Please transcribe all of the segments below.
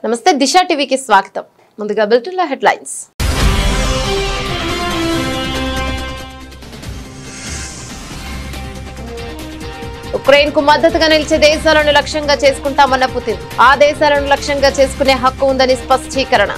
నమస్తే దిశ టీవీకి స్వాగతం. ముందుగా బులెటిన్లో హెడ్లైన్స్. ఉక్రెయిన్ కు మద్దతుగా నిలిచే దేశాలను లక్ష్యంగా చేసుకుంటామన్న పుతిన్. ఆ దేశాలను లక్ష్యంగా చేసుకునే హక్కు ఉందని స్పష్టీకరణ.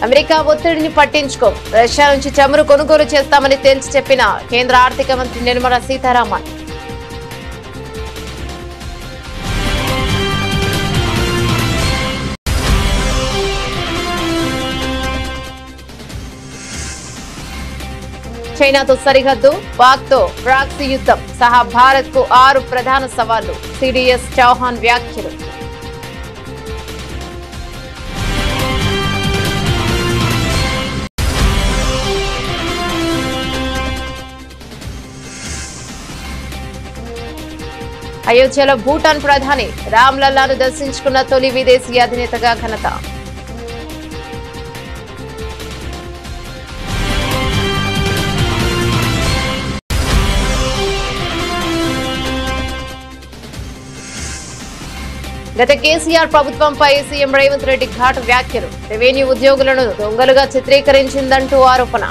అమెరికా ఒత్తిడిని పట్టించుకో, రష్యా నుంచి చమురు కొనుగోలు చేస్తామని తేల్చి చెప్పిన కేంద్ర ఆర్థిక మంత్రి నిర్మలా సీతారామన్. చైనాతో సరిహద్దు, పాక్తో ప్రాక్సీ యుద్ధం సహా భారత్ కు 6 ప్రధాన సవాళ్లు. సిడిఎస్ చౌహాన్ వ్యాఖ్యలు. అయోధ్యలో భూటాన్ ప్రధాని రామ్లల్లాను దర్శించుకున్న తొలి విదేశీ అధినేతగా ఘనత. గత కేసీఆర్ ప్రభుత్వంపై సీఎం రేవంత్ రెడ్డి ఘాటు వ్యాఖ్యలు. రెవెన్యూ ఉద్యోగులను దొంగలుగా చిత్రీకరించిందంటూ ఆరోపణ.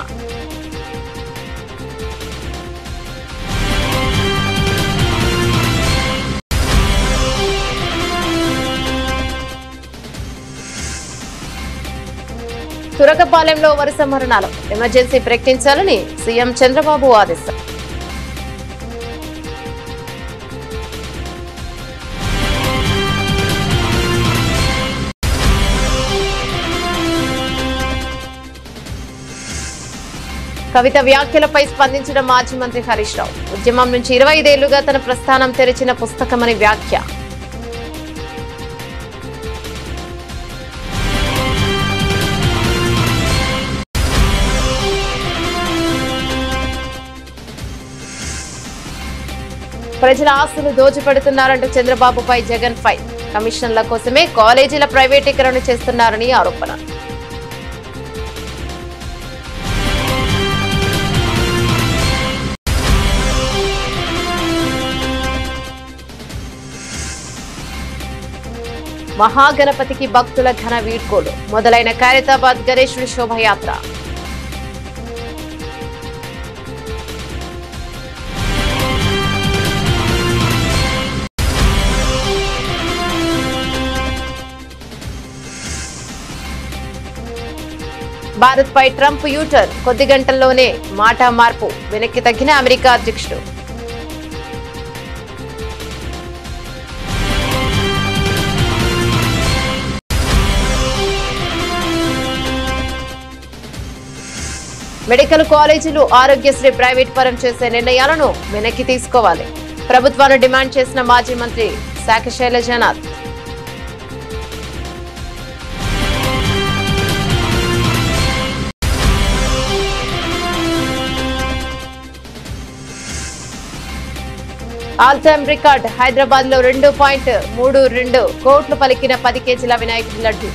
తురకపాలెంలో వరుస మరణాలు. ఎమర్జెన్సీ ప్రకటించాలని సీఎం చంద్రబాబు ఆదేశం. కవిత వ్యాఖ్యలపై స్పందించిన మాజీ మంత్రి హరీష్ రావు. ఉద్యమం నుంచి 25 ఏళ్లుగా తన ప్రస్థానం తెరిచిన పుస్తకమని వ్యాఖ్య. ప్రజల ఆస్తులు దోచిపెడుతున్నారంటూ చంద్రబాబుపై జగన్ ఫైర్. కమిషన్ల కోసమే కాలేజీల ప్రైవేటీకరణ చేస్తున్నారని ఆరోపణ. మహాగణపతికి భక్తుల ఘన వీడ్కోలు. మొదలైన ఖైరతాబాద్ గణేశుడి శోభయాత్ర. భారత్ పై ట్రంప్ యూటర్న్. కొద్ది గంటల్లోనే మాట మార్పు. వెనక్కి తగ్గిన అమెరికా అధ్యక్షుడు. మెడికల్ కాలేజీలు ఆరోగ్యశ్రీ ప్రైవేట్ పరం చేసే నిర్ణయాలను వెనక్కి తీసుకోవాలి. ప్రభుత్వాన్ని డిమాండ్ చేసిన మాజీ మంత్రి శాఖ Sailajanath. All time record. Hyderabad లో 2.32 కోట్లు పలికిన 10 కేజీల వినాయకుడి లడ్డు.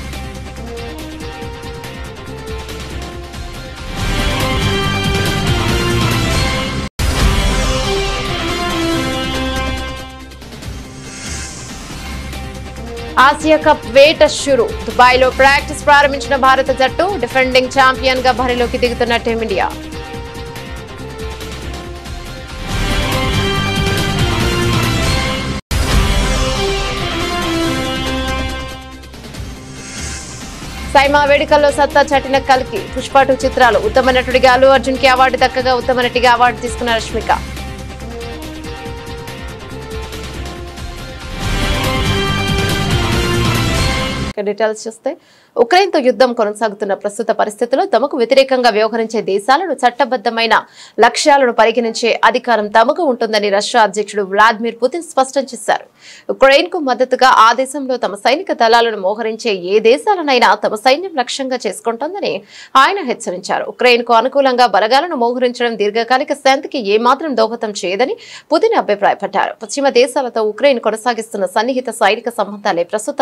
ఆసియా కప్ వేట షురు. దుబాయ్ లో ప్రాక్టీస్ ప్రారంభించిన భారత జట్టు. డిఫెండింగ్ ఛాంపియన్ గా బరిలోకి దిగుతున్న టీమిండియా. సైమా వేడుకల్లో సత్తా చాటిన కల్కి. పుష్ప 2 చిత్రాలు. ఉత్తమ నటుడిగా అల్లు అర్జున్ కి అవార్డు దక్కగా ఉత్తమ నటిగా అవార్డు తీసుకున్న రష్మిక. డీటెయిల్స్ చూస్తే, ఉక్రెయిన్ తో యుద్ధం కొనసాగుతున్న ప్రస్తుత పరిస్థితుల్లో తమకు వ్యతిరేకంగా వ్యవహరించే దేశాలను చట్టబద్దమైన లక్ష్యాలను పరిగణించే అధికారం తమకు ఉంటుందని రష్యా అధ్యక్షుడు వ్లాదిమిర్ పుతిన్ స్పష్టం చేశారు. ఉక్రెయిన్ కు మద్దతుగా ఆ దేశంలో తమ సైనిక దళాలను మోహరించే ఏ దేశాలనైనా తమ సైన్యం లక్ష్యంగా చేసుకుంటోందని ఆయన హెచ్చరించారు. ఉక్రెయిన్ కు అనుకూలంగా బలగాలను మోహరించడం దీర్ఘకాలిక శాంతికి ఏమాత్రం దోహదం చేయదని పుతిన్ అభిప్రాయపడ్డారు. పశ్చిమ దేశాలతో ఉక్రెయిన్ కొనసాగిస్తున్న సన్నిహిత సైనిక సంబంధాలే ప్రస్తుత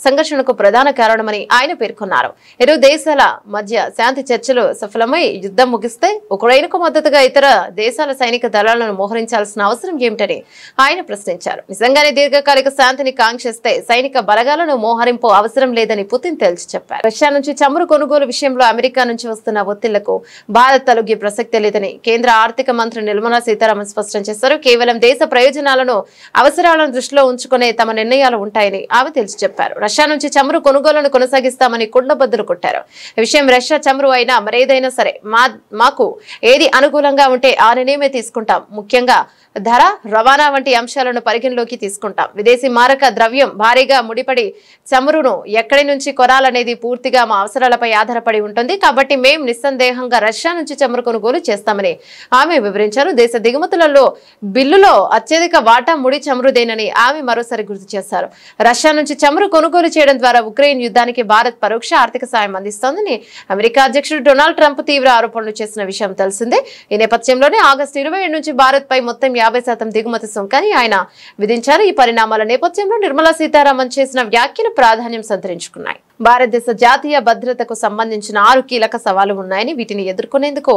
సంఘర్షణకు ప్రధాన కారణమని ఆయన పేర్కొన్నారు. ఇరు దేశాల మధ్య శాంతి చర్చలు సఫలమై యుద్ధం ముగిస్తే ఉక్రెయిన్కు మద్దతుగా ఇతర దేశాల సైనిక దళాలను మోహరించాల్సిన అవసరం ఏమిటని ఆయన ప్రశ్నించారు. నిజంగానే దీర్ఘకాలిక శాంతిని కాంక్షిస్తే సైనిక బలగాలను మోహరింపు అవసరం లేదని పుతిన్ తేల్చి చెప్పారు. రష్యా నుంచి చమురు కొనుగోలు విషయంలో అమెరికా నుంచి వస్తున్న ఒత్తిళ్లకు భారత్ తలొగ్గే ప్రసక్తే లేదని కేంద్ర ఆర్థిక మంత్రి నిర్మలా సీతారామన్ స్పష్టం చేశారు. కేవలం దేశ ప్రయోజనాలను అవసరాలను దృష్టిలో ఉంచుకునే తమ నిర్ణయాలు ఉంటాయని ఆమె తేల్చి చెప్పారు. రష్యా నుంచి చమురు కొనుగోలును కొనసాగిస్తామని కుండబద్దలు కొట్టారు. ఈ విషయం రష్యా చమురు అయినా మరేదైనా సరే మాకు ఏది అనుకూలంగా ఉంటే ఆ నిర్ణయమే తీసుకుంటాం. ముఖ్యంగా ధర, రవాణా వంటి అంశాలను పరిగణలోకి తీసుకుంటాం. విదేశీ మారక ద్రవ్యం భారీగా ముడిపడి చమురును ఎక్కడి నుంచి కొనాలనేది పూర్తిగా మా అవసరాలపై ఆధారపడి ఉంటుంది. కాబట్టి మేం నిస్సందేహంగా రష్యా నుంచి చమురు కొనుగోలు చేస్తామని ఆమె వివరించారు. దేశ దిగుమతులలో బిల్లులో అత్యధిక వాటా ముడి చమురుదేనని ఆమె మరోసారి గుర్తు చేశారు. రష్యా నుంచి చమురు కొనుగోలు చేయడం ద్వారా ఉక్రెయిన్ యుద్ధానికి భారత్ పరోక్ష ఆర్థిక సాయం అందిస్తోందని అమెరికా అధ్యక్షుడు డొనాల్డ్ ట్రంప్ తీవ్ర ఆరోపణలు చేసిన విషయం తెలిసిందే. ఈ నేపథ్యంలోనే ఆగస్టు 27 నుంచి భారత్ పై మొత్తం 50% దిగుమతి సుంకాన్ని ఆయన విధించారు. ఈ పరిణామాల నేపథ్యంలో నిర్మలా సీతారామన్ చేసిన వ్యాఖ్యలు ప్రాధాన్యం సంతరించుకున్నాయి. భారతదేశ జాతీయ భద్రతకు సంబంధించిన 6 కీలక సవాళ్లు ఉన్నాయని, వీటిని ఎదుర్కొనేందుకు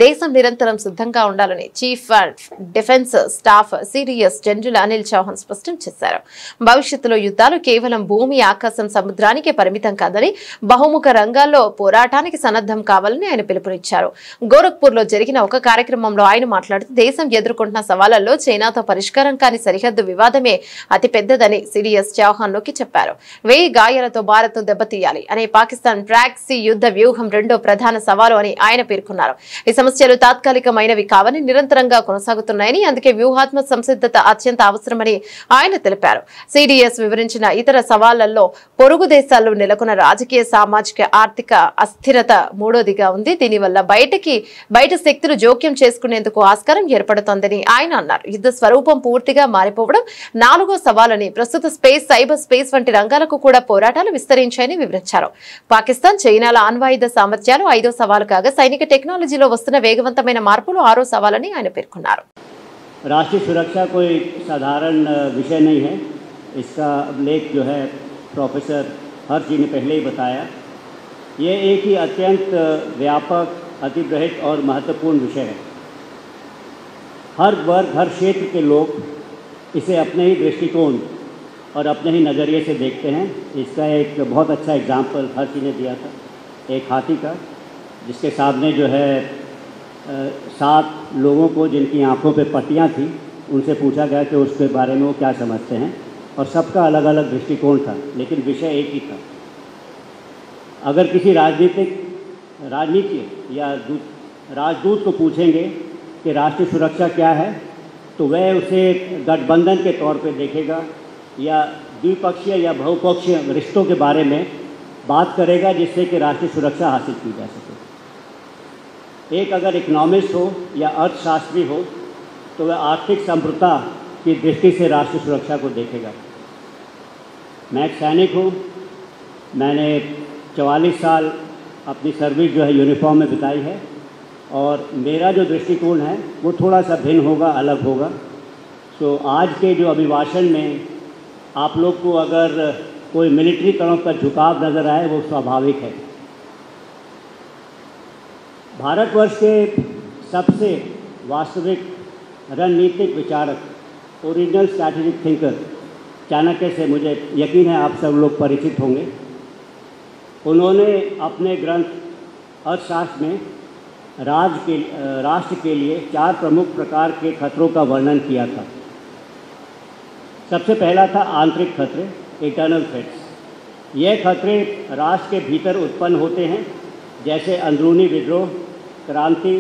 దేశం నిరంతరం సిద్ధంగా ఉండాలని chief of defence staff CDS general Anil Chauhan స్పష్టం చేశారు. భవిష్యత్తులో యుద్ధాలు కేవలం భూమి, ఆకాశం, సముద్రానికే పరిమితం కాదని బహుముఖ రంగాల్లో పోరాటానికి సన్నద్ధం కావాలని ఆయన పిలుపునిచ్చారు. గోరఖ్పూర్ లో జరిగిన ఒక కార్యక్రమంలో ఆయన మాట్లాడుతూ దేశం ఎదుర్కొంటున్న సవాళ్లలో చైనాతో పరిష్కారం కాని సరిహద్దు వివాదమే అతి పెద్దదని సిడిఎస్ చౌహాన్ నొక్కి చెప్పారు. 1000 గాయాలతో భారత్ ను దెబ్బతీయాలి అనే పాకిస్తాన్ ప్రాక్సీ యుద్ధ వ్యూహం రెండో ప్రధాన సవాలు అని ఆయన పేర్కొన్నారు. ఈ సమస్యలు తాత్కాలికమైనవి కావని, నిరంతరంగా కొనసాగుతున్నాయని, అందుకే వ్యూహాత్మక సంసిద్ధత అత్యంత అవసరమని ఆయన తెలిపారు. సిడిఎస్ వివరించిన ఇతర సవాళ్లలో పొరుగు దేశాల్లో నెలకొన్న రాజకీయ, సామాజిక, ఆర్థిక అస్థిరత మూడోదిగా ఉంది. దీనివల్ల బయట శక్తులు జోక్యం చేసుకునేందుకు ఆస్కారం ఏర్పడుతోందని ఆయన అన్నారు. యుద్ధ స్వరూపం పూర్తిగా మారిపోవడం 4వ సవాలని, ప్రస్తుత స్పేస్, సైబర్ స్పేస్ వంటి రంగాలకు కూడా పోరాటాలు విస్తరించాయని వివరించారు. పాకిస్తాన్, చైనాల అణ్వాయుధ సామర్థ్యాలు 5వ సవాలు కాగా, సైనిక టెక్నాలజీలో వస్తున్న వేగవంతమైన మార్పులు 6వ సవాలని ఆయన పేర్కొన్నారు. राष्ट्रीय सुरक्षा कोई साधारण विषय नहीं है। इसका लेख जो है प्रोफेसर हर्ष जी ने पहले ही बताया। ये एक ही अत्यंत व्यापक, अतिबृहत और महत्वपूर्ण विषय है। हर वर्ग, हर क्षेत्र के लोग इसे अपने ही दृष्टिकोण और अपने ही नज़रिए से देखते हैं। इसका एक बहुत अच्छा एग्जाम्पल हर्ष जी ने दिया था, एक हाथी का, जिसके सामने जो है 7 लोगों को, जिनकी आंखों पे पट्टियाँ थी, उनसे पूछा गया कि उसके बारे में वो क्या समझते हैं, और सबका अलग अलग दृष्टिकोण था, लेकिन विषय एक ही था। अगर किसी राजनीति या राजदूत को पूछेंगे कि राष्ट्रीय सुरक्षा क्या है, तो वह उसे गठबंधन के तौर पे देखेगा या द्विपक्षीय या बहुपक्षीय रिश्तों के बारे में बात करेगा, जिससे कि राष्ट्रीय सुरक्षा हासिल की जा सके। एक अगर इकोनॉमिस्ट हो या अर्थशास्त्री हो, तो वह आर्थिक समृद्धता की दृष्टि से राष्ट्रीय सुरक्षा को देखेगा। मैं एक सैनिक हूँ। मैंने 44 साल अपनी सर्विस जो है यूनिफॉर्म में बिताई है, और मेरा जो दृष्टिकोण है वो थोड़ा सा भिन्न होगा, अलग होगा। तो आज के जो अभिभाषण में आप लोग को अगर कोई मिलिट्री तरफ का झुकाव नज़र आए, वो स्वाभाविक है। भारतवर्ष के सबसे वास्तविक रणनीतिक विचारक, ओरिजिनल स्ट्रैटेजिक थिंकर चाणक्य से मुझे यकीन है आप सब लोग परिचित होंगे। उन्होंने अपने ग्रंथ अर्थशास्त्र में राष्ट्र के लिए 4 प्रमुख प्रकार के खतरों का वर्णन किया था। सबसे पहला था आंतरिक खतरे, इंटरनल थ्रेट्स। ये खतरे राष्ट्र के भीतर उत्पन्न होते हैं, जैसे अंदरूनी विद्रोह, क्रांति,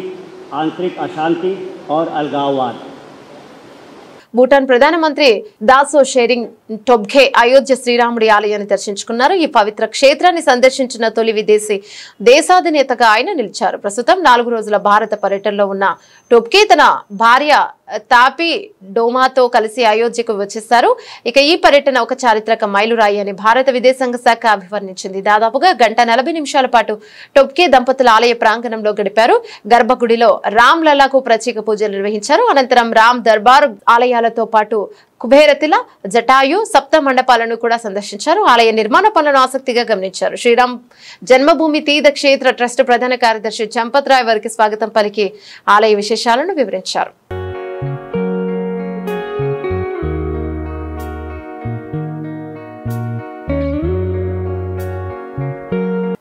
आंतरिक अशांति और अलगाववाद। భూటాన్ ప్రధానమంత్రి దాసో షెరింగ్ టొబ్గే అయోధ్య శ్రీరాముడి ఆలయాన్ని దర్శించుకున్నారు. ఈ పవిత్ర క్షేత్రాన్ని సందర్శించిన తొలి విదేశీ దేశాధినేతగా ఆయన నిలిచారు. ప్రస్తుతం 4 రోజుల భారత పర్యటనలో ఉన్న టొబ్గే తన భార్య తాపి డోమాతో కలిసి అయోధ్యకు వచ్చేశారు. ఇక ఈ పర్యటన ఒక చారిత్రక మైలురాయి అని భారత విదేశాంగ శాఖ అభివర్ణించింది. దాదాపుగా 1:40 పాటు టొబ్కే దంపతుల ఆలయ ప్రాంగణంలో గడిపారు. గర్భగుడిలో రామ్ లల్లాకు ప్రత్యేక పూజలు నిర్వహించారు. అనంతరం రామ్ దర్బార్ ఆలయాలతో పాటు కుబేరతిల, జటాయు, సప్త మండపాలను కూడా సందర్శించారు. ఆలయ నిర్మాణ పనులను ఆసక్తిగా గమనించారు. శ్రీరామ్ జన్మభూమి తీర్థ క్షేత్ర ట్రస్ట్ ప్రధాన కార్యదర్శి చంపత్ రాయ్ వారికి స్వాగతం పలికి ఆలయ విశేషాలను వివరించారు.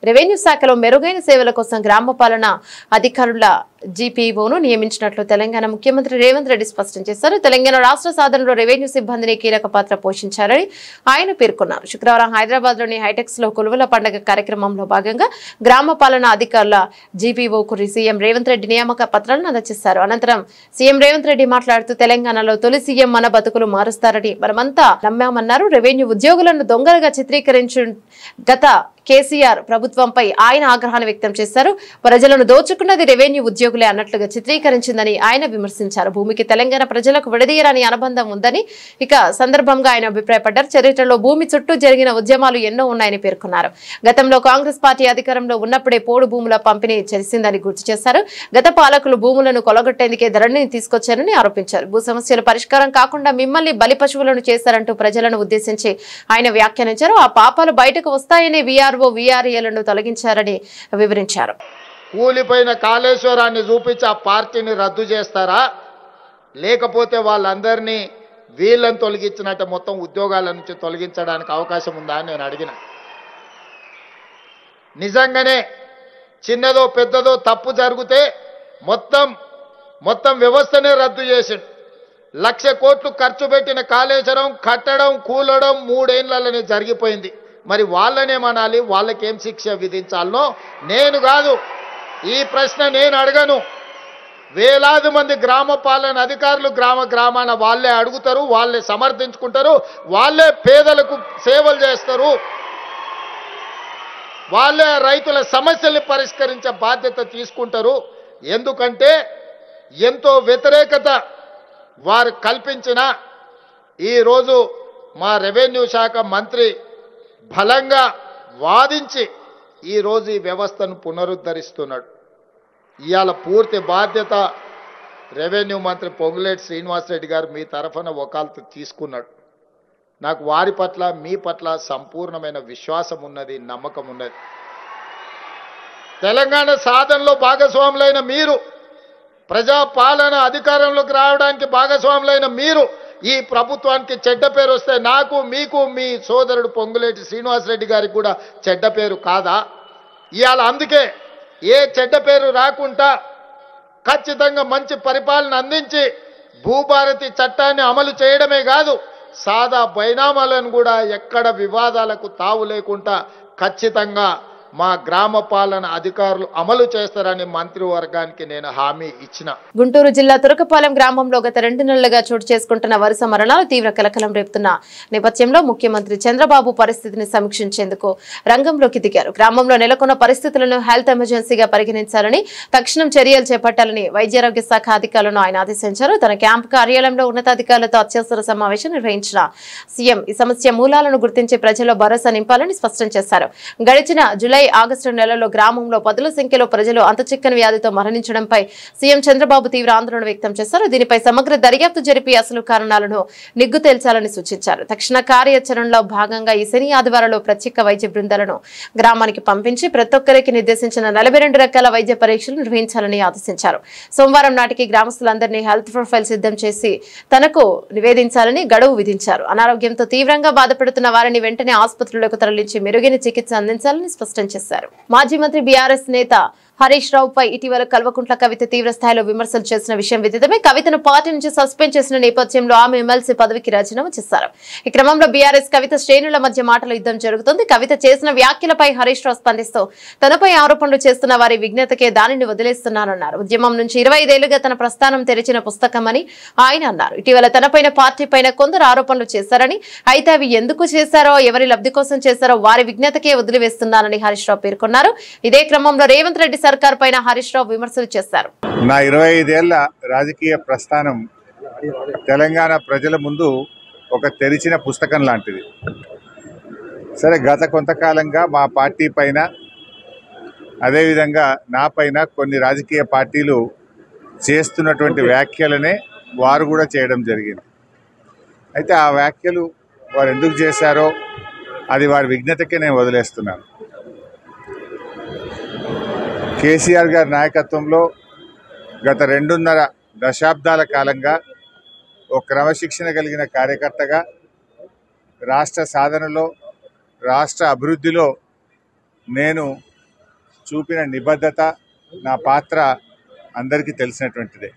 రెవెన్యూ శాఖలో మెరుగైన సేవల కోసం గ్రామ పాలన అధికారుల జీపీఓను నియమించినట్లు తెలంగాణ ముఖ్యమంత్రి రేవంత్ రెడ్డి స్పష్టం చేశారు. తెలంగాణ రాష్ట్ర సాధనలో రెవెన్యూ సిబ్బందిని కీలక పాత్ర పోషించారని ఆయన పేర్కొన్నారు. శుక్రవారం హైదరాబాద్ లోని హైటెక్స్ లో కొలువుల పండుగ కార్యక్రమంలో భాగంగా గ్రామ పాలన అధికారుల జీపీఓకు సీఎం రేవంత్ రెడ్డి నియామక పత్రాలను అందజేశారు. అనంతరం సీఎం రేవంత్ రెడ్డి మాట్లాడుతూ తెలంగాణలో తొలి సీఎం మన బతుకులు మారుస్తారని మనమంతా నమ్మామన్నారు. రెవెన్యూ ఉద్యోగులను దొంగలుగా చిత్రీకరించు గత కేసీఆర్ ప్రభుత్వంపై ఆయన ఆగ్రహాన్ని వ్యక్తం చేశారు. ప్రజలను దోచుకున్నది రెవెన్యూ ఉద్యోగులే అన్నట్లుగా చిత్రీకరించిందని ఆయన విమర్శించారు. భూమికి తెలంగాణ ప్రజలకు విడదీయరాని అనుబంధం ఉందని ఇక సందర్భంగా ఆయన అభిప్రాయపడ్డారు. చరిత్రలో భూమి చుట్టూ జరిగిన ఉద్యమాలు ఎన్నో ఉన్నాయని పేర్కొన్నారు. గతంలో కాంగ్రెస్ పార్టీ అధికారంలో ఉన్నప్పుడే పోడు భూముల పంపిణీ చేసిందని గుర్తు చేశారు. గత పాలకులు భూములను కొలగొట్టేందుకే ధరణిని తీసుకొచ్చారని ఆరోపించారు. భూ సమస్యల పరిష్కారం కాకుండా మిమ్మల్ని బలి పశువులను చేశారంటూ ప్రజలను ఉద్దేశించి ఆయన వ్యాఖ్యానించారు. ఆ పాపాలు బయటకు వస్తాయని వీఆర్ఏలను తొలగించారని వివరించారు. కూలిపోయిన కాళేశ్వరాన్ని చూపించి ఆ పార్టీని రద్దు చేస్తారా, లేకపోతే వాళ్ళందరినీ వీళ్ళని తొలగించినట్టు మొత్తం ఉద్యోగాల నుంచి తొలగించడానికి అవకాశం ఉందా అని నేను అడిగిన. నిజంగానే చిన్నదో పెద్దదో తప్పు జరిగితే మొత్తం వ్యవస్థనే రద్దు చేసిండు. 1,00,000 కోట్లు ఖర్చు పెట్టిన కాళేశ్వరం కట్టడం కూలడం 3 ఏళ్లలోనే జరిగిపోయింది. మరి వాళ్ళనేమనాలి, వాళ్ళకేం శిక్ష విధించాలనో నేను కాదు, ఈ ప్రశ్న నేను అడగను. వేలాది మంది గ్రామ పాలన అధికారులు గ్రామాన వాళ్ళే అడుగుతారు, వాళ్ళే సమర్థించుకుంటారు, వాళ్ళే పేదలకు సేవలు చేస్తారు, వాళ్ళే రైతుల సమస్యల్ని పరిష్కరించే బాధ్యత తీసుకుంటారు. ఎందుకంటే ఎంతో వ్యతిరేకత వారు కల్పించిన ఈరోజు మా రెవెన్యూ శాఖ మంత్రి బలంగా వాదించి ఈరోజు ఈ వ్యవస్థను పునరుద్ధరిస్తున్నాడు. ఇవాళ పూర్తి బాధ్యత రెవెన్యూ మంత్రి పొంగులేటి శ్రీనివాసరెడ్డి గారు మీ తరఫున వకాలతు తీసుకున్నాడు. నాకు వారి పట్ల మీ పట్ల సంపూర్ణమైన విశ్వాసం ఉన్నది, నమ్మకం ఉన్నది. తెలంగాణ సాధనలో భాగస్వాములైన మీరు, ప్రజాపాలన అధికారంలోకి రావడానికి భాగస్వాములైన మీరు ఈ ప్రభుత్వానికి చెడ్డ పేరు వస్తే నాకు, మీకు, మీ సోదరుడు పొంగులేటి శ్రీనివాసరెడ్డి గారికి కూడా చెడ్డ పేరు కాదా? ఇవాళ అందుకే ఏ చెడ్డ పేరు రాకుండా ఖచ్చితంగా మంచి పరిపాలన అందించి భూభారతి చట్టాన్ని అమలు చేయడమే కాదు, సాదా బైనామాలను కూడా ఎక్కడ వివాదాలకు తావు లేకుండా ఖచ్చితంగా మా గ్రామ పాలన అధికారులు అమలు చేస్తారని మంత్రివర్గానికి నేను హామీ ఇచ్చిన. గుంటూరు జిల్లా తురకపాలెం గ్రామంలో గత 2 నెలలుగా చోటు చేసుకుంటున్న వరుస మరణాలు తీవ్ర కలకలం రేపుతున్న నేపథ్యంలో ముఖ్యమంత్రి చంద్రబాబు పరిస్థితిని సమీక్షించేందుకు రంగంలోకి దిగారు. గ్రామంలో నెలకొన్న పరిస్థితులను హెల్త్ ఎమర్జెన్సీగా పరిగణించాలని, తక్షణం చర్యలు చేపట్టాలని వైద్యారోగ్య శాఖ అధికారులను ఆయన ఆదేశించారు. తన క్యాంపు కార్యాలయంలో ఉన్నతాధికారులతో అత్యవసర సమావేశం నిర్వహించిన సీఎం ఈ సమస్య మూలాలను గుర్తించి ప్రజల్లో భరోసా నింపాలని స్పష్టం చేశారు. గడిచిన జూలై ఆగస్టు నెలలో గ్రామంలో 10ల సంఖ్యలో ప్రజలు అంతుచిక్కని వ్యాధితో మరణించడంపై సీఎం చంద్రబాబు తీవ్ర ఆందోళన వ్యక్తం చేశారు. దీనిపై సమగ్ర దర్యాప్తు జరిపి అసలు కారణాలను నిగ్గు తేల్చాలని సూచించారు. తక్షణ కార్యాచరణలో భాగంగా ఈ శని ఆదివారాల్లో ప్రత్యేక వైద్య బృందాలను గ్రామానికి పంపించి ప్రతి ఒక్కరికి నిర్దేశించిన 42 రకాల వైద్య పరీక్షలు నిర్వహించాలని ఆదేశించారు. సోమవారం నాటికి గ్రామస్తులందరినీ హెల్త్ ప్రొఫైల్ సిద్ధం చేసి తనకు నివేదించాలని గడువు విధించారు. అనారోగ్యంతో తీవ్రంగా బాధపడుతున్న వారిని వెంటనే ఆసుపత్రులకు తరలించి మెరుగైన చికిత్స అందించాలని స్పష్టం చేశారు. మాజీ మంత్రి బీఆర్ఎస్ నేత హరీష్ రావుపై ఇటీవల కల్వకుంట్ల కవిత తీవ్ర స్థాయిలో విమర్శలు చేసిన విషయం విదితమే. కవితను పార్టీ నుంచి సస్పెండ్ చేసిన నేపథ్యంలో ఆమె ఎమ్మెల్సీ పదవికి రాజీనామా చేశారు. ఈ క్రమంలో బీఆర్ఎస్ కవిత శ్రేణుల మధ్య మాటల యుద్ధం జరుగుతుంది. కవిత చేసిన వ్యాఖ్యలపై హరీష్ రావు స్పందిస్తూ తనపై ఆరోపణలు చేస్తున్న వారి విజ్ఞతకే దానిని వదిలేస్తున్నారన్నారు. ఉద్యమం నుంచి 25 ఏళ్లుగా తన ప్రస్థానం తెరిచిన పుస్తకమని ఆయన అన్నారు. ఇటీవల తనపైన పార్టీ పైన కొందరు ఆరోపణలు చేశారని, అయితే అవి ఎందుకు చేశారో, ఎవరి లబ్ధి కోసం చేశారో వారి విజ్ఞతకే వదిలివేస్తున్నారని హరీష్ రావు పేర్కొన్నారు. ఇదే క్రమంలో రేవంత్ రెడ్డి సర్కార్ పైన హరీష్ రావు విమర్శలు చేశారు. నా 25 ఏళ్ల రాజకీయ ప్రస్థానం తెలంగాణ ప్రజల ముందు ఒక తెరిచిన పుస్తకం లాంటిది. సరే, గత కొంతకాలంగా మా పార్టీ పైన అదేవిధంగా నా పైన కొన్ని రాజకీయ పార్టీలు చేస్తున్నటువంటి వ్యాఖ్యలనే వారు కూడా చేయడం జరిగింది. అయితే ఆ వ్యాఖ్యలు వారు ఎందుకు చేశారో అది వారి విజ్ఞతకే నేను వదిలేస్తున్నాను. కేసీఆర్ గారి నాయకత్వంలో గత 2.5 దశాబ్దాల కాలంగా ఒక క్రమశిక్షణ కలిగిన కార్యకర్తగా రాష్ట్ర సాధనలో, రాష్ట్ర అభివృద్ధిలో నేను చూపిన నిబద్ధత, నా పాత్ర అందరికీ తెలిసినటువంటిదే.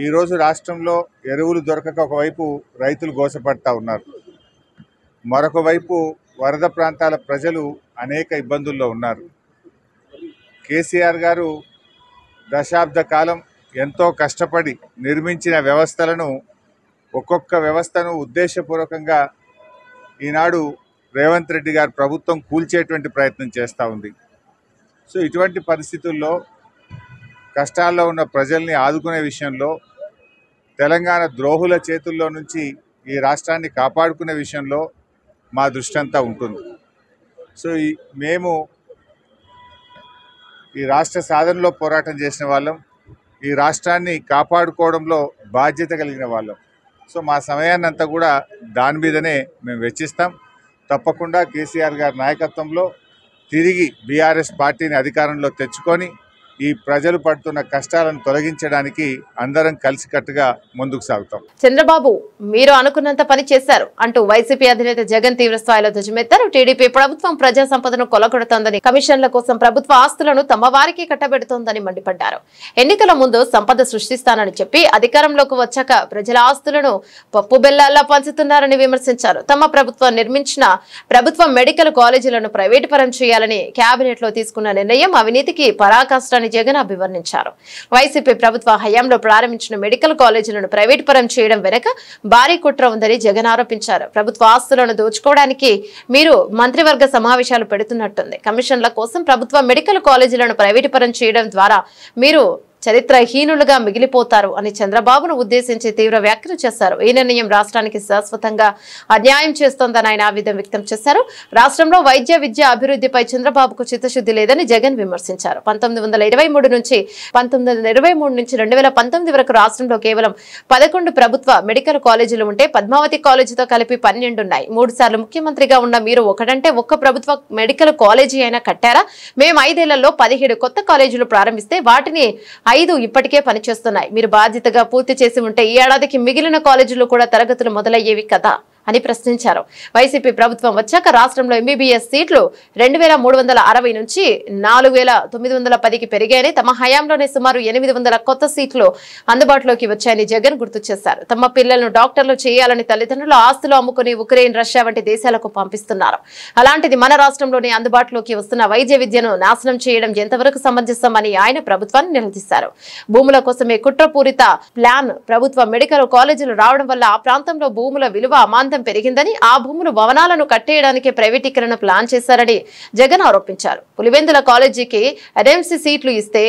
ఈరోజు రాష్ట్రంలో ఎరువులు దొరకక ఒకవైపు రైతులు గోసపడతా ఉన్నారు, మరొక వైపు వరద ప్రాంతాల ప్రజలు అనేక ఇబ్బందుల్లో ఉన్నారు. కేసీఆర్ గారు దశాబ్ద కాలం ఎంతో కష్టపడి నిర్మించిన వ్యవస్థలను, ఒక్కొక్క వ్యవస్థను ఉద్దేశపూర్వకంగా ఈనాడు రేవంత్ రెడ్డి గారి ప్రభుత్వం కూల్చేటువంటి ప్రయత్నం చేస్తూ ఉంది. సో ఇటువంటి పరిస్థితుల్లో కష్టాల్లో ఉన్న ప్రజల్ని ఆదుకునే విషయంలో, తెలంగాణ ద్రోహుల చేతుల్లో నుంచి ఈ రాష్ట్రాన్ని కాపాడుకునే విషయంలో మా దృష్టి అంతా ఉంటుంది. సో మేము ఈ రాష్ట్ర సాధనలో పోరాటం చేసిన వాళ్ళం, ఈ రాష్ట్రాన్ని కాపాడుకోవడంలో బాధ్యత కలిగిన వాళ్ళం. సో మా సమయాన్ని అంతా కూడా దాని మీదనే మేము వెచ్చిస్తాం. తప్పకుండా కేసీఆర్ గారి నాయకత్వంలో తిరిగి బీఆర్ఎస్ పార్టీని అధికారంలో తెచ్చుకొని ఈ ప్రజలు పడుతున్న కష్టాలను తొలగించడానికి అందరం కలిసికట్టుగా ముందుకు సాగుతాం. చంద్రబాబు మీరు అనుకున్నంత పని చేశారు అంటూ వైసీపీ అధినేత జగన్ తీవ్ర స్థాయిలో ధ్వజమెత్తారు. టీడీపీ ప్రభుత్వం ప్రజా సంపదను కొలగొడుతోందని, కమిషన్ల కోసం ప్రభుత్వ ఆస్తులను తమ వారికి కట్టబెడుతోందని మండిపడ్డారు. ఎన్నికల ముందు సంపద సృష్టిస్తానని చెప్పి అధికారంలోకి వచ్చాక ప్రజల ఆస్తులను పప్పు బెల్లాల్లా పంచుతున్నారని విమర్శించారు. తమ ప్రభుత్వం నిర్మించిన ప్రభుత్వ మెడికల్ కాలేజీలను ప్రైవేటు పరం చేయాలని కేబినెట్ లో తీసుకున్న నిర్ణయం అవినీతికి పరాకాష్ఠాన్ని జగన్ అభివర్ణించారు. వైసీపీ ప్రభుత్వ హయాంలో ప్రారంభించిన మెడికల్ కాలేజీలను ప్రైవేట్ పరం చేయడం వెనుక భారీ కుట్ర ఉందని జగన్ ఆరోపించారు. ప్రభుత్వ ఆస్తులను దోచుకోవడానికి మీరు మంత్రివర్గ సమావేశాలు పెడుతున్నట్టుంది. కమిషన్ల కోసం ప్రభుత్వ మెడికల్ కాలేజీలను ప్రైవేటు పరం చేయడం ద్వారా మీరు చరిత్రహీనులుగా మిగిలిపోతారు అని చంద్రబాబును ఉద్దేశించి తీవ్ర వ్యాఖ్యలు చేశారు. ఈ నిర్ణయం రాష్ట్రానికి శాశ్వతంగా అన్యాయం చేస్తోందని ఆయన ఆవేదన వ్యక్తం చేశారు. రాష్ట్రంలో వైద్య విద్య అభివృద్ధిపై చంద్రబాబుకు చిత్తశుద్ధి లేదని జగన్ విమర్శించారు. 1923 నుంచి 2019 వరకు రాష్ట్రంలో కేవలం 11 ప్రభుత్వ మెడికల్ కాలేజీలు ఉంటే పద్మావతి కాలేజీతో కలిపి 12 ఉన్నాయి. 3 సార్లు ముఖ్యమంత్రిగా ఉన్న మీరు ఒకటంటే ఒక్క ప్రభుత్వ మెడికల్ కాలేజీ అయినా కట్టారా? మేము 5 ఏళ్లలో 17 కొత్త కాలేజీలు ప్రారంభిస్తే వాటిని 5 ఇప్పటికే పనిచేస్తున్నాయి. మీరు బాధ్యతగా పూర్తి చేసి ఉంటే ఈ ఏడాదికి మిగిలిన కాలేజీలు కూడా తరగతులు మొదలయ్యేవి కదా అని ప్రశ్నించారు. వైసీపీ ప్రభుత్వం వచ్చాక రాష్ట్రంలో ఎంబీబీఎస్ సీట్లు 2360 నుంచి 4910కి పెరిగాయని, తమ హయాంలోనే సుమారు 800 కొత్త సీట్లు అందుబాటులోకి వచ్చాయని జగన్ గుర్తు చేశారు. తమ పిల్లలను డాక్టర్లు చేయాలని తల్లిదండ్రులు ఆస్తులు అమ్ముకుని ఉక్రెయిన్, రష్యా వంటి దేశాలకు పంపిస్తున్నారు. అలాంటిది మన రాష్ట్రంలోనే అందుబాటులోకి వస్తున్న వైద్య విద్యను నాశనం చేయడం ఎంతవరకు సమంజసమని ఆయన ప్రభుత్వాన్ని నిలదీశారు. భూముల కోసమే కుట్రపూరిత ప్లాన్ ప్రభుత్వ మెడికల్ కాలేజీలు రావడం వల్ల ఆ ప్రాంతంలో భూముల విలువ అమాంతం పెరిగిందని, ఆ భూములు భవనాలను కట్టేయడానికి ప్రైవేటీకరణ ప్లాన్ చేశారని జగన్ ఆరోపించారు. పులివెందుల కాలేజీకి ఎన్ఎంసీ సీట్లు ఇస్తే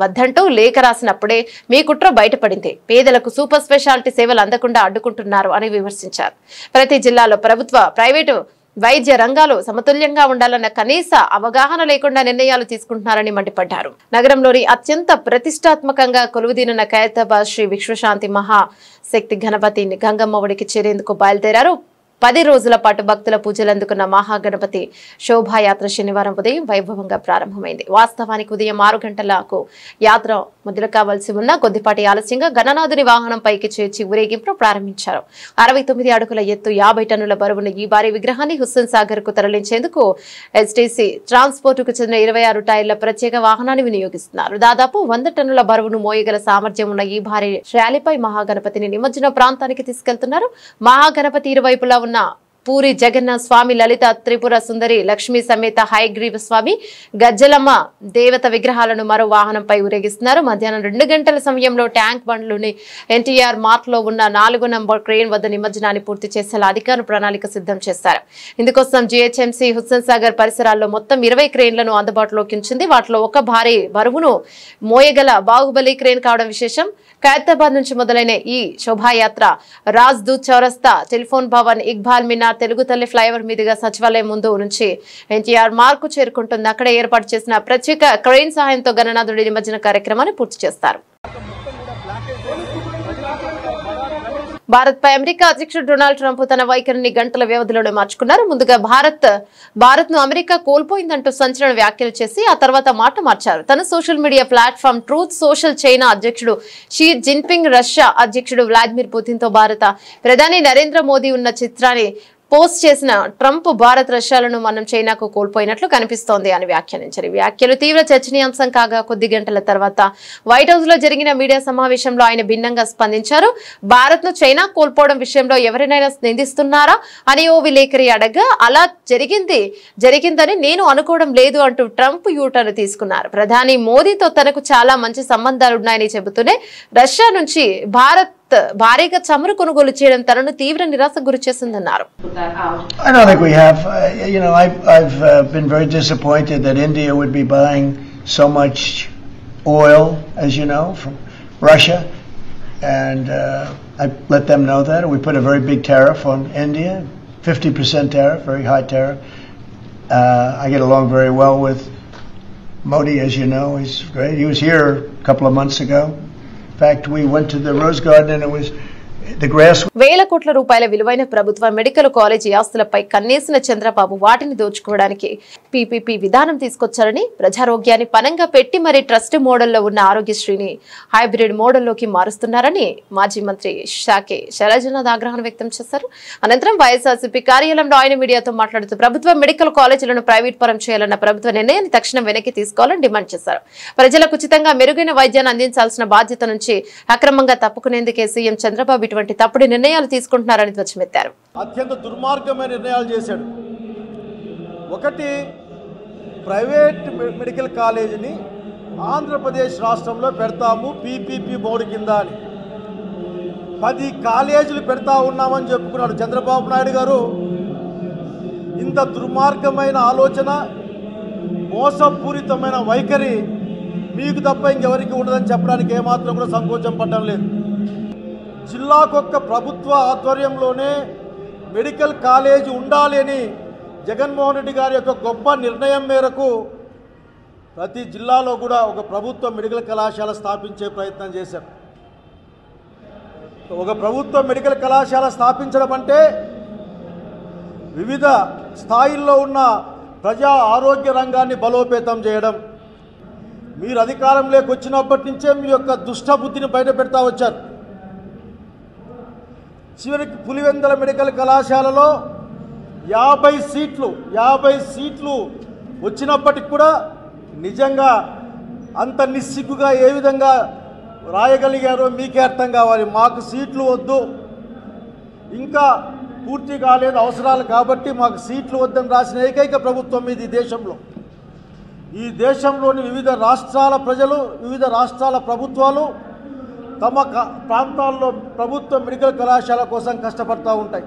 వద్దంటూ లేఖ రాసినప్పుడే మీ కుట్ర బయటపడింది. పేదలకు సూపర్ స్పెషాలిటీ సేవలు అందకుండా అడ్డుకుంటున్నారు అని విమర్శించారు. ప్రతి జిల్లాలో ప్రభుత్వ, ప్రైవేటు వైద్య రంగాలు సమతుల్యంగా ఉండాలన్న కనీస అవగాహన లేకుండా నిర్ణయాలు తీసుకుంటున్నారని మండిపడ్డారు. నగరంలోని అత్యంత ప్రతిష్టాత్మకంగా కొలువుదీనిన ఖైరతాబాద్ శ్రీ విశ్వశాంతి మహాశక్తి గణపతి గంగమ్మ ఒడికి చేరేందుకు బయలుదేరారు. 10 రోజుల పాటు భక్తుల పూజలు అందుకున్న మహాగణపతి శోభాయాత్ర శనివారం ఉదయం వైభవంగా ప్రారంభమైంది. వాస్తవానికి ఉదయం 6 గంటలకు యాత్ర మొదలు కావాల్సి ఉన్న కొద్దిపాటి ఆలస్యంగా గణనాథుని వాహనం పైకి చేర్చి ఊరేగింపును ప్రారంభించారు. 69 అడుగుల ఎత్తు, 50 టన్నుల బరువున్న ఈ భారీ విగ్రహాన్ని హుస్సేన్ సాగర్ కు తరలించేందుకు ఎస్టీసీ ట్రాన్స్పోర్ట్ కు చెందిన 26 టైర్ల ప్రత్యేక వాహనాన్ని వినియోగిస్తున్నారు. దాదాపు 100 టన్నుల బరువును మోయగల సామర్థ్యం ఉన్న ఈ భారీ ర్యాలీపై మహాగణపతిని నిమజ్జన ప్రాంతానికి తీసుకెళ్తున్నారు. మహాగణపతి ఇరువైపులా ఉన్న పూరి జగన్నాథ స్వామి, లలిత త్రిపుర సుందరి, లక్ష్మీ సమేత హయగ్రీవ స్వామి, గజ్జలమ్మ దేవత విగ్రహాలను మరో వాహనంపై ఊరేగిస్తున్నారు. మధ్యాహ్నం 2 గంటల సమయంలో ట్యాంక్ బండ్లోని ఎన్టీఆర్ మార్క్ లో ఉన్న 4 నంబర్ క్రేన్ వద్ద నిమజ్జనాన్ని పూర్తి చేసేలా అధికారులు ప్రణాళిక సిద్ధం చేశారు. ఇందుకోసం జీహెచ్ఎంసీ హుస్సేన్ సాగర్ పరిసరాల్లో మొత్తం 20 క్రేన్లను అందుబాటులోకి ఉంచింది. వాటిలో ఒక భారీ బరువును మోయగల బాహుబలి క్రేన్ కావడం విశేషం. ఖైరతాబాద్ నుంచి మొదలైన ఈ శోభాయాత్ర రాజ్దూత్ చౌరస్తా, టెలిఫోన్ భవన్, ఇక్బాల్ మినార్, తెలుగు తల్లి ఫ్లైఓవర్ మీదుగా సచివాలయం ముందు నుంచి ఎన్టీఆర్ మార్కు చేరుకుంటుంది. అక్కడ ఏర్పాటు చేసిన ప్రత్యేక క్రేన్ సహాయంతో గణనాథుడి నిమజ్జన కార్యక్రమాన్ని పూర్తి చేస్తారు. భారత్ పై అమెరికా అధ్యక్షుడు డొనాల్డ్ ట్రంప్ తన వైఖరిని గంటల వ్యవధిలోనే మార్చుకున్నారు. ముందుగా భారత్ ను అమెరికా కోల్పోయిందంటూ సంచలన వ్యాఖ్యలు చేసి ఆ తర్వాత మాట మార్చారు. తన social media platform truth social China అధ్యక్షుడు షీ జిన్పింగ్, రష్యా అధ్యక్షుడు వ్లాదిమిర్ పుతిన్ తో భారత ప్రధాని నరేంద్ర మోదీ ఉన్న చిత్రాన్ని పోస్ట్ చేసిన ట్రంప్ భారత్, రష్యాలను మనం చైనాకు కోల్పోయినట్లు కనిపిస్తోంది అని వ్యాఖ్యానించారు. వ్యాఖ్యలు తీవ్ర చర్చనీయాంశం కాగా కొద్ది గంటల తర్వాత వైట్ హౌస్ లో జరిగిన మీడియా సమావేశంలో ఆయన భిన్నంగా స్పందించారు. భారత్ ను చైనా కోల్పోవడం విషయంలో ఎవరినైనా నిందిస్తున్నారా అని ఓ విలేకరి అడగా, అలా జరిగిందని నేను అనుకోవడం లేదు అంటూ ట్రంప్ యూటర్న్ తీసుకున్నారు. ప్రధాని మోదీతో తనకు చాలా మంచి సంబంధాలున్నాయని చెబుతూనే రష్యా నుంచి భారత్ భారీగా చమురు కొనుగోలు చేయడం తనను తీవ్ర నిరాశకు గురిచేసిందన్నారు. I don't think we have. I've been very disappointed that India would be buying so much oil, as you know, from Russia, and I let them know that. We put a very big tariff on India, 50% tariff, very high tariff. I get along very well with Modi, as you know. He's great. He was here a couple of months ago. In fact, we went to the Rose Garden and it was the grass. వేల కోట్ల రూపాయల విలువైన ప్రభుత్వ medical college ఆస్తులపై కన్నేసిన చంద్రబాబు వాటిని దోచుకోవడానికి PPP విధానం తీసుకొచ్చారని, ప్రజారోగ్యాన్ని పనంగా పెట్టి మరీ ట్రస్ట్ మోడల్లో ఉన్న ఆరోగ్యశ్రీని హైబ్రిడ్ మోడల్లోకి మారుస్తున్నారని మాజీ మంత్రి షాకే శైలజనాథ్ ఆగ్రహం వ్యక్తం చేశారు. అనంతరం వైఎస్ఆర్సీపీ కార్యాలయంలో ఆయన మీడియాతో మాట్లాడుతూ ప్రభుత్వ మెడికల్ కాలేజీలను ప్రైవేట్ పరం చేయాలన్న ప్రభుత్వ నిర్ణయాన్ని తక్షణం వెనక్కి తీసుకోవాలని డిమాండ్ చేశారు. ప్రజలకు ఉచితంగా మెరుగైన వైద్యాన్ని అందించాల్సిన బాధ్యత నుంచి అక్రమంగా తప్పుకునేందుకే సీఎం చంద్రబాబు ఇటువంటి తప్పుడు నిర్ణయాలు తీసుకుంటున్నారని ధ్వజమెత్తారు. అత్యంత దుర్మార్గమైన నిర్ణయాలు చేశాడు. ఒకటి, ప్రైవేట్ మెడికల్ కాలేజీని ఆంధ్రప్రదేశ్ రాష్ట్రంలో పెడతాము పీపీపీ మోడ్ కింద అని 10 కాలేజీలు పెడతా ఉన్నామని చెప్పుకున్నాడు చంద్రబాబు నాయుడు గారు. ఇంత దుర్మార్గమైన ఆలోచన, మోసపూరితమైన వైఖరి మీకు తప్ప ఇంకెవరికి ఉండదని చెప్పడానికి ఏమాత్రం కూడా సంకోచం పడడం లేదు. జిల్లాకొక్క ప్రభుత్వ ఆధ్వర్యంలోనే మెడికల్ కాలేజీ ఉండాలి అని జగన్మోహన్ రెడ్డి గారి యొక్క గొప్ప నిర్ణయం మేరకు ప్రతి జిల్లాలో కూడా ఒక ప్రభుత్వ మెడికల్ కళాశాల స్థాపించే ప్రయత్నం చేశారు. ఒక ప్రభుత్వ మెడికల్ కళాశాల స్థాపించడం అంటే వివిధ స్థాయిల్లో ఉన్న ప్రజా ఆరోగ్య రంగాన్ని బలోపేతం చేయడం. మీరు అధికారంలోకి వచ్చినప్పటి నుంచే మీ యొక్క దుష్ట బుద్ధిని బయట పెడతా వచ్చారు. చివరికి పులివెందుల మెడికల్ కళాశాలలో 50 సీట్లు వచ్చినప్పటికి కూడా నిజంగా అంత నిస్సిగ్గుగా ఏ విధంగా రాయగలిగారో మీకే అర్థం కావాలి. మాకు సీట్లు వద్దు, ఇంకా పూర్తి కాలేదు అవసరాలు కాబట్టి మాకు సీట్లు వద్దని రాసిన ఏకైక ప్రభుత్వం ఇది దేశంలో. ఈ దేశంలోని వివిధ రాష్ట్రాల ప్రజలు, వివిధ రాష్ట్రాల ప్రభుత్వాలు తమ ప్రాంతాల్లో ప్రభుత్వ మెడికల్ కళాశాల కోసం కష్టపడుతూ ఉంటాయి.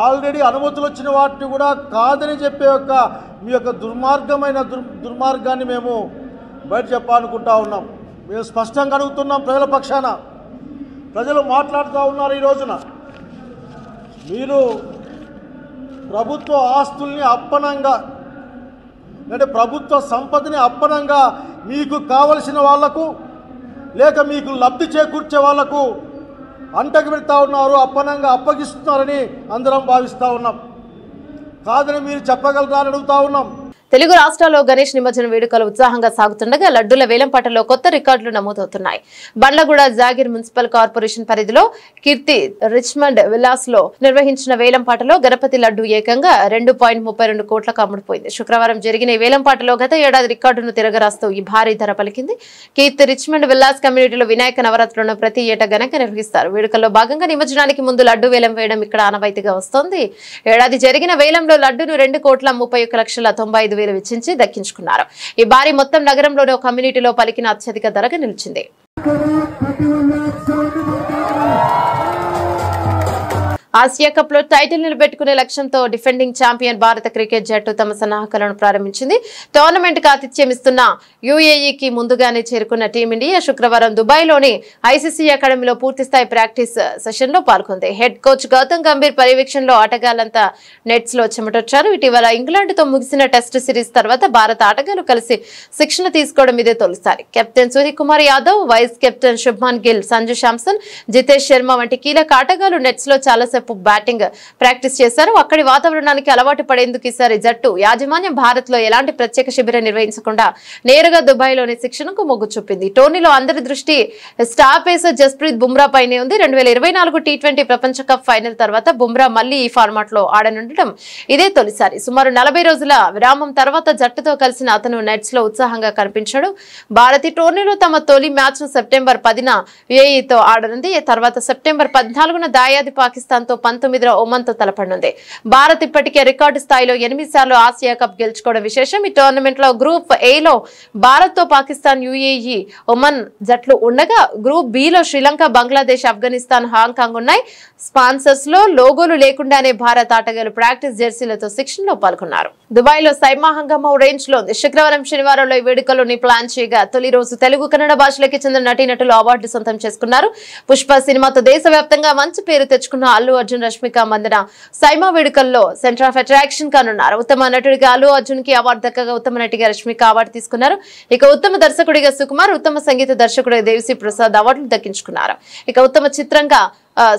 ఆల్రెడీ అనుమతులు వచ్చిన వాటిని కూడా కాదని చెప్పే మీ యొక్క దుర్మార్గాన్ని మేము బయట చెప్పాలనుకుంటా ఉన్నాం. మేము స్పష్టంగా అడుగుతున్నాం ప్రజల పక్షాన. ప్రజలు మాట్లాడుతూ ఉన్నారు. ఈ రోజున మీరు ప్రభుత్వ ఆస్తుల్ని అప్పనంగా, అంటే ప్రభుత్వ సంపదని అప్పనంగా మీకు కావలసిన వాళ్లకు లేక మీకు లబ్ధి చేకూర్చే వాళ్లకు అంటకు పెడతా ఉన్నారు, అప్పనంగా అప్పగిస్తున్నారని అందరం భావిస్తూ ఉన్నాం. కాదని మీరు చెప్పగలరా అని అడుగుతా ఉన్నాం. తెలుగు రాష్ట్రాల్లో గణేష్ నిమజ్జన వేడుకలు ఉత్సాహంగా సాగుతుండగా లడ్డూల వేలంపాటలో కొత్త రికార్డులు నమోదవుతున్నాయి. బండ్లగూడ జాగీర్ మున్సిపల్ కార్పొరేషన్ పరిధిలో కీర్తి రిచ్మండ్ విలాస్ లో నిర్వహించిన వేలంపాటలో గణపతి లడ్డు ఏకంగా 2.32 కోట్లకు అమ్ముడుపోయింది. శుక్రవారం జరిగిన ఈ వేలంపాటలో గత ఏడాది రికార్డును తిరగరాస్తూ ఈ భారీ ధర పలికింది. కీర్తి రిచ్మండ్ విలాస్ కమ్యూనిటీలో వినాయక నవరాత్రులను ప్రతి ఏటా ఘనంగా నిర్వహిస్తారు. వేడుకల్లో భాగంగా నిమజ్జనానికి ముందు లడ్డు వేలం వేయడం ఇక్కడ ఆనవాయితీగా వస్తోంది. ఏడాది జరిగిన వేలంలో లడ్డును 2,31,95,000 వెచ్చించి దక్కించుకున్నారు. ఈ భారీ మొత్తం నగరంలోని ఒక కమ్యూనిటీలో పలికిన అత్యధిక ధరగా నిలిచింది. ఆసియా కప్ లో టైటిల్ నిలబెట్టుకునే లక్ష్యంతో డిఫెండింగ్ ఛాంపియన్ భారత క్రికెట్ జట్టు తమ సన్నాహకాలను ప్రారంభించింది. టోర్నమెంట్ కు ఆతిథ్యం ఇస్తున్న యుఏఈకి ముందుగానే చేరుకున్న టీమిండియా శుక్రవారం దుబాయ్ లోని ఐసీసీ అకాడమీలో పూర్తిస్థాయి ప్రాక్టీస్ సెషన్ లో పాల్గొంది. హెడ్ కోచ్ గౌతమ్ గంభీర్ పర్యవేక్షణలో ఆటగాళ్లంతా నెట్స్ లో చెమటొచ్చారు. ఇటీవల ఇంగ్లాండ్ తో ముగిసిన టెస్ట్ సిరీస్ తర్వాత భారత ఆటగాళ్లు కలిసి శిక్షణ తీసుకోవడం ఇదే తొలిసారి. Captain Suryakumar Yadav, vice captain Shubman Gill, Sanju Samson, Jitesh Sharma వంటి కీలక ఆటగాళ్లు నెట్స్ లో చాలా బ్యాటింగ్ ప్రాక్టీస్ చేశారు. అక్కడి వాతావరణానికి అలవాటు పడేందుకు ఈసారి జట్టు యాజమాన్యం భారత్ లో ఎలాంటి ప్రత్యేక శిబిరం నిర్వహించకుండా నేరుగా దుబాయ్ లోని శిక్షణకు మొగ్గు చూపింది. టోర్నీలో అందరి దృష్టి స్టార్ పేసర్ జస్ప్రీత్ బుమ్రా పైనే ఉంది. 2024 టీ20 ప్రపంచ కప్ ఫైనల్ తర్వాత బుమ్రా మళ్లీ ఈ ఫార్మాట్ లో ఆడనుండటం ఇదే తొలిసారి. సుమారు 40 రోజుల విరామం తర్వాత జట్టుతో కలిసిన అతను నెట్స్ లో ఉత్సాహంగా కనిపించాడు. భారత్ ఈ టోర్నీలో తమ తొలి మ్యాచ్ ను సెప్టెంబర్ 10న యుఏఈతో ఆడనుంది. తర్వాత సెప్టెంబర్ 14న దాయాది పాకిస్తాన్ తో 19వ ఒమన్ తో తలపడనుంది. భారత్ ఇప్పటికే రికార్డు స్థాయిలో 8 సార్లు ఆసియా కప్ గెలుచుకోవడం విశేషం. ఈ టోర్నమెంట్ లో గ్రూప్ ఏ లో భారత్ తో పాకిస్తాన్, యుఏఈ, ఒమన్ జట్లు ఉండగా గ్రూప్ బి లో శ్రీలంక, బంగ్లాదేశ్, ఆఫ్ఘనిస్తాన్, హాంకాంగ్ ఉన్నాయి. స్పాన్సర్స్ లో లోగోలు లేకుండానే భారత్ ఆటగాళ్లు ప్రాక్టీస్ జెర్సీలతో శిక్షణలో పాల్గొన్నారు. దుబాయ్ లో సైమా హంగామా రేంజ్ లో ఉంది. శుక్రవారం, శనివారంలో ఈ వేడుకలోని ప్లాన్ చేయగా తొలి రోజు తెలుగు, కన్నడ భాషలకి చెందిన నటీనటులు అవార్డు సొంతం చేసుకున్నారు. పుష్ప సినిమాతో దేశవ్యాప్తంగా మంచి పేరు తెచ్చుకున్న అల్లు అర్జున్, రష్మిక మందన సైమా వేడుకల్లో సెంటర్ ఆఫ్ అట్రాక్షన్ కానున్నారు. ఉత్తమ నటుడిగా అల్లు అర్జున్ కి అవార్డు దక్కగా ఉత్తమ నటిగా రష్మిక అవార్డు తీసుకున్నారు. ఇక ఉత్తమ దర్శకుడిగా సుకుమార్, ఉత్తమ సంగీత దర్శకుడిగా దేవిశ్రీ ప్రసాద్ అవార్డులు దక్కించుకున్నారు. ఇక ఉత్తమ చిత్రంగా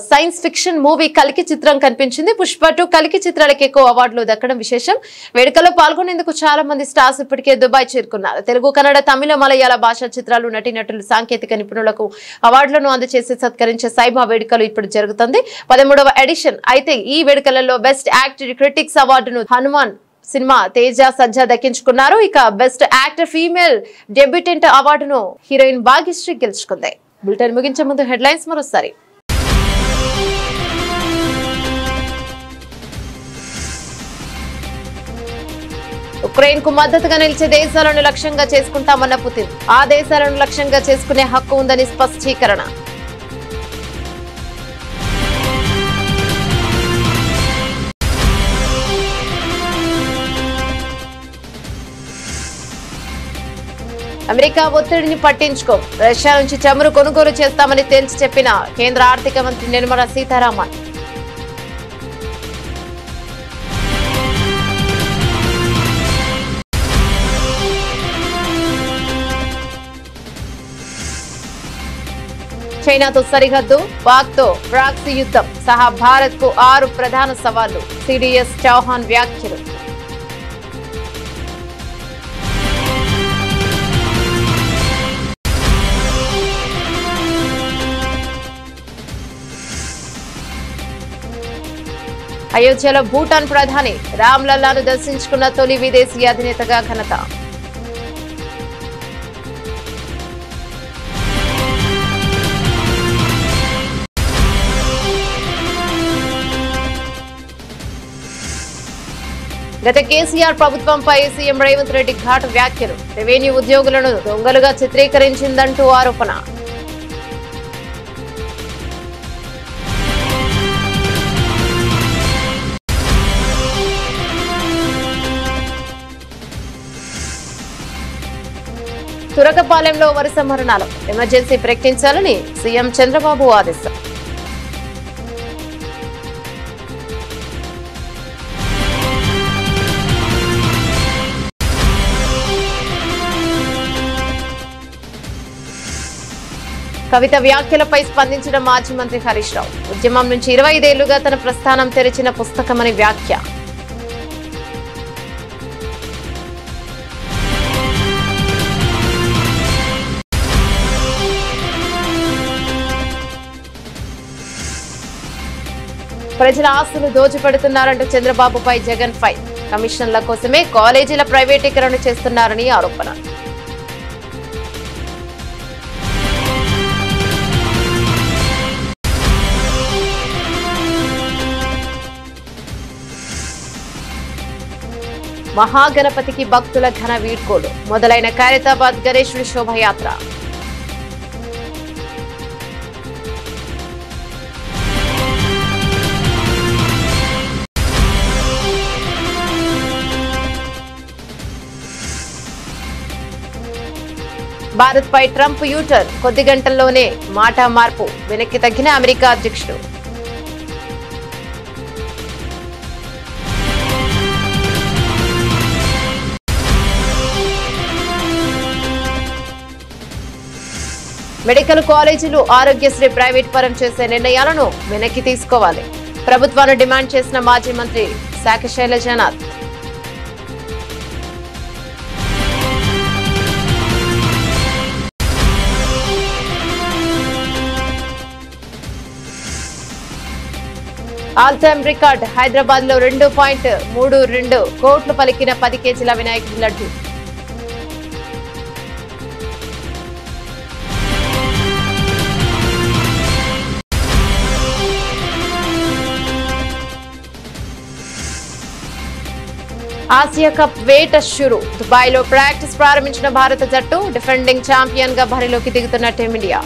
సైన్స్ ఫిక్షన్ మూవీ కల్కి చిత్రం కనిపించింది. పుష్ప 2 కల్కి చిత్రాలకు ఎక్కువ అవార్డులు దక్కడం విశేషం. వేడుకలో పాల్గొనేందుకు చాలా మంది స్టార్స్ ఇప్పటికే దుబాయ్ చేరుకున్నారు. తెలుగు, కన్నడ, తమిళ, మలయాళ భాషా చిత్రాలు, నటీనటులు, సాంకేతిక నిపుణులకు అవార్డులను అందజేసి సత్కరించే సైమా వేడుకలు ఇప్పుడు జరుగుతుంది. 13వ ఎడిషన్. అయితే ఈ వేడుకలలో బెస్ట్ యాక్టర్ క్రిటిక్స్ అవార్డును హనుమాన్ సినిమా తేజ సజ్జా దక్కించుకున్నారు. ఇక బెస్ట్ యాక్టర్ ఫీమేల్ డెబ్యూటెంట్ అవార్డును హీరోయిన్ భాగ్యశ్రీ గెలుచుకుంది. బులెటిన్ ముగించే ముందు హెడ్లైన్స్ మరోసారి. ఉక్రెయిన్ కు మద్దతుగా నిలిచే దేశాలను లక్ష్యంగా చేసుకుంటామన్న పుతిన్. ఆ దేశాలను లక్ష్యంగా చేసుకునే హక్కు ఉందని స్పష్టీకరణ. అమెరికా ఒత్తిడిని పట్టించుకో, రష్యా నుంచి చమురు కొనుగోలు చేస్తామని తేల్చి చెప్పిన కేంద్ర ఆర్థిక మంత్రి నిర్మలా సీతారామన్. చైనాతో సరిహద్దు, పాక్ తో ప్రాక్సీ యుద్ధం సహా భారత్ కు 6 ప్రధాన సవాళ్లు. సిడిఎస్ చౌహాన్ వ్యాఖ్యలు. అయోధ్యలో భూటాన్ ప్రధాని రామ్లల్లాను దర్శించుకున్న తొలి విదేశీ అధినేతగా ఘనత. గత కేసీఆర్ ప్రభుత్వంపై సీఎం రేవంత్ రెడ్డి ఘాటు వ్యాఖ్యలు. రెవెన్యూ ఉద్యోగులను దొంగలుగా చిత్రీకరించిందంటూ ఆరోపణ. తురకపాలెంలో వరుస మరణాలు. ఎమర్జెన్సీ ప్రకటించాలని సీఎం చంద్రబాబు ఆదేశం. కవిత వ్యాఖ్యలపై స్పందించిన మాజీ మంత్రి హరీష్ రావు. ఉద్యమం నుంచి 25 ఏళ్లుగా తన ప్రస్థానం తెరిచిన పుస్తకమని వ్యాఖ్య. ప్రజల ఆస్తులు దోచిపెడుతున్నారంటూ చంద్రబాబుపై జగన్ ఫైర్. కమిషన్ల కోసమే కాలేజీల ప్రైవేటీకరణ చేస్తున్నారని ఆరోపణ. మహాగణపతికి భక్తుల ఘన వీడ్కోలు. మొదలైన ఖైరతాబాద్ గణేశుడి శోభయాత్ర. భారత్ పై ట్రంప్ యూటర్న్. కొద్ది గంటల్లోనే మాట మార్పు. వెనక్కి తగ్గిన అమెరికా అధ్యక్షుడు. మెడికల్ కాలేజీలు ఆరోగ్యశ్రీ ప్రైవేట్ పరం చేసే నిర్ణయాలను వెనక్కి తీసుకోవాలి. ప్రభుత్వాన్ని డిమాండ్ చేసిన మాజీ మంత్రి శాఖ Sailajanath. All time record. Hyderabad లో 2.32 కోట్లు పలికిన 10 కేజీల వినాయకుడి లడ్డు. ఆసియా కప్ వేట షురు. దుబాయ్ లో ప్రాక్టీస్ ప్రారంభించిన భారత జట్టు. డిఫెండింగ్ ఛాంపియన్ గా బరిలోకి దిగుతున్న టీమిండియా.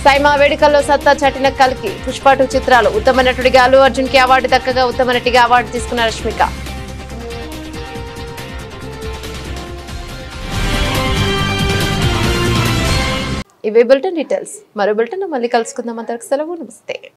సైమా వేడుకల్లో సత్తా చాటిన కల్కి. పుష్ప 2 చిత్రాలు. ఉత్తమ నటుడిగా అల్లు అర్జున్ కి అవార్డు దక్కగా ఉత్తమ నటిగా అవార్డు తీసుకున్న రష్మిక. ఇవే బులెటిన్ డీటెయిల్స్. మరో బులెటిన్ మళ్ళీ కలుసుకుందాం. అందరికి సెలవు. నమస్తే.